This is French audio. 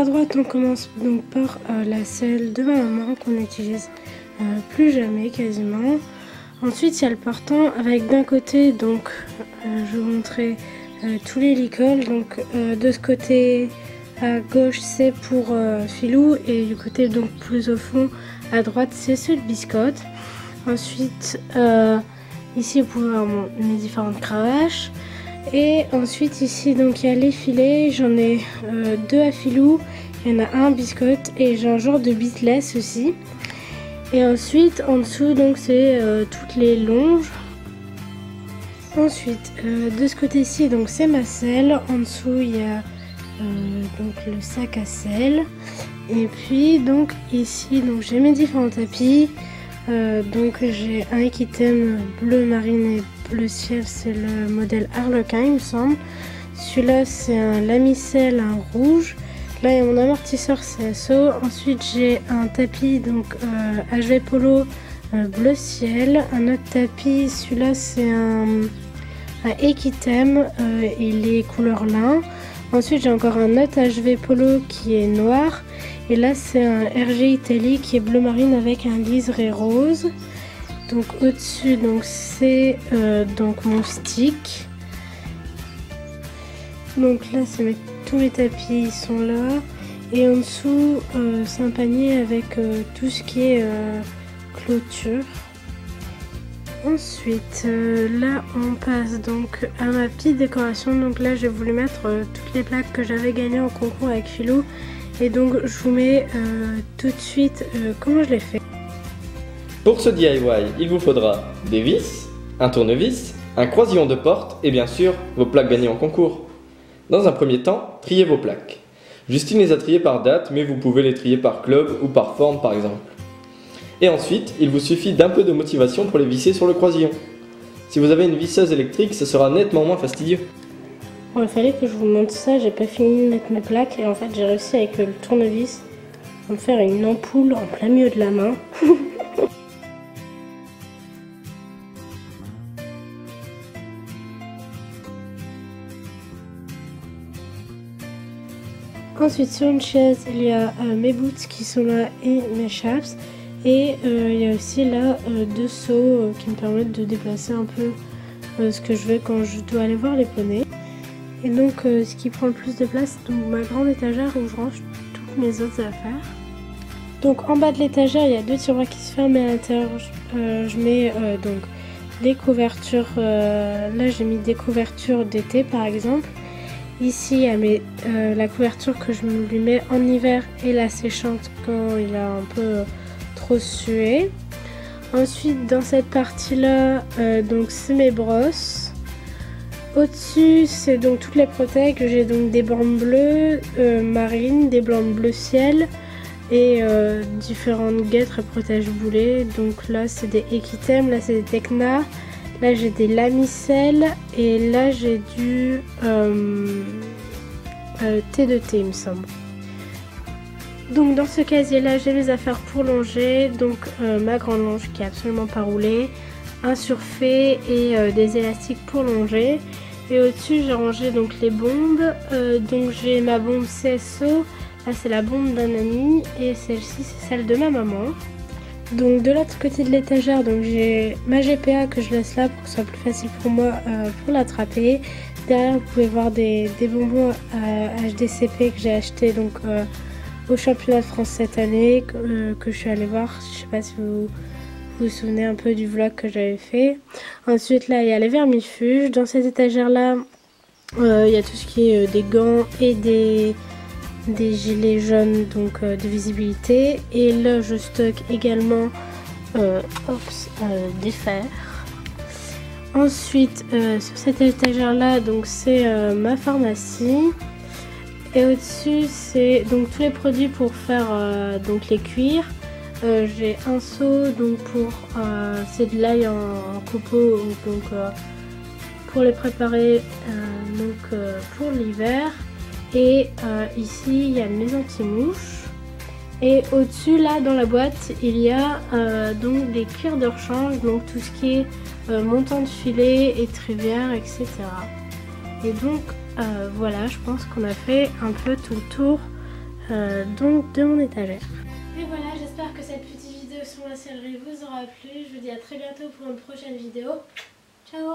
à droite, on commence donc par la selle de ma maman qu'on n'utilise plus jamais quasiment. Ensuite, il y a le portant avec d'un côté, donc je vous montrer tous les licols. Donc de ce côté à gauche, c'est pour Filou, et du côté donc plus au fond à droite, c'est celui de Biscotte. Ensuite, ici, vous pouvez voir mes différentes cravaches. Et ensuite, ici, donc il y a les filets. J'en ai deux à Filou. Il y en a un à Biscotte et j'ai un genre de bitless aussi. Et ensuite, en dessous, donc c'est toutes les longes. Ensuite, de ce côté-ci, donc c'est ma selle. En dessous, il y a donc le sac à selle. Et puis, donc ici, donc j'ai mes différents tapis. Donc j'ai un Equitem bleu marine et bleu ciel, c'est le modèle Harlequin il me semble. Celui-là c'est un Lamicelle, un rouge. Là il y a mon amortisseur CSO. Ensuite j'ai un tapis donc HV Polo bleu ciel. Un autre tapis, celui-là c'est un Equitem, il est couleur lin. Ensuite j'ai encore un autre HV Polo qui est noir. Et là c'est un RG Italie qui est bleu marine avec un liseré rose. Donc au-dessus donc c'est donc mon stick. Donc là c'est tous mes tapis ils sont là. Et en dessous c'est un panier avec tout ce qui est clôture. Ensuite là on passe donc à ma petite décoration. Donc là j'ai voulu mettre toutes les plaques que j'avais gagnées en concours avec Filou. Et donc je vous mets tout de suite comment je l'ai fait. Pour ce DIY, il vous faudra des vis, un tournevis, un croisillon de porte et bien sûr vos plaques gagnées en concours. Dans un premier temps, triez vos plaques. Justine les a triées par date, mais vous pouvez les trier par club ou par forme par exemple. Et ensuite, il vous suffit d'un peu de motivation pour les visser sur le croisillon. Si vous avez une visseuse électrique, ce sera nettement moins fastidieux. Bon, il fallait que je vous montre ça, j'ai pas fini de mettre mes plaques et en fait j'ai réussi avec le tournevis à me faire une ampoule en plein milieu de la main. Ensuite sur une chaise il y a mes boots qui sont là et mes chaps. Et il y a aussi là deux seaux qui me permettent de déplacer un peu ce que je veux quand je dois aller voir les poneys. Et donc ce qui prend le plus de place, donc ma grande étagère où je range toutes mes autres affaires. Donc en bas de l'étagère il y a deux tiroirs qui se ferment et à l'intérieur je mets donc des couvertures. Là j'ai mis des couvertures d'été par exemple. Ici il y a la couverture que je lui mets en hiver et la séchante quand il a un peu trop sué. Ensuite dans cette partie là donc c'est mes brosses. Au-dessus c'est donc toutes les protèges. J'ai donc des bandes bleues marines, des bandes bleu ciel et différentes guêtres et protèges boulets. Donc là c'est des Equitem, là c'est des Tecna, là j'ai des Lamicelle et là j'ai du T2T il me semble. Donc dans ce casier là j'ai mes affaires pour longer, donc ma grande longe qui est absolument pas roulée, un surfait et des élastiques pour longer. Et au-dessus j'ai rangé donc les bombes, donc j'ai ma bombe CSO, là c'est la bombe d'un ami et celle-ci c'est celle de ma maman. Donc de l'autre côté de l'étagère donc j'ai ma GPA que je laisse là pour que ce soit plus facile pour moi pour l'attraper. Derrière vous pouvez voir des bonbons HDCP que j'ai acheté donc au championnat de France cette année que je suis allée voir. Je sais pas si vous vous souvenez un peu du vlog que j'avais fait. Ensuite là il y a les vermifuges. Dans cette étagère là il y a tout ce qui est des gants et des gilets jaunes donc de visibilité. Et là je stocke également des fers. Ensuite sur cette étagère là donc c'est ma pharmacie. Et au-dessus c'est donc tous les produits pour faire donc les cuirs. J'ai un seau donc pour c'est de l'ail en copeaux donc pour les préparer donc pour l'hiver. Et ici il y a mes anti-mouches. Et au-dessus là dans la boîte il y a donc des cuirs de rechange, donc tout ce qui est montant de filet, étrivière, etc. Et donc voilà, je pense qu'on a fait un peu tout le tour donc de mon étagère. Et voilà, j'espère que cette petite vidéo sur la sellerie vous aura plu. Je vous dis à très bientôt pour une prochaine vidéo. Ciao!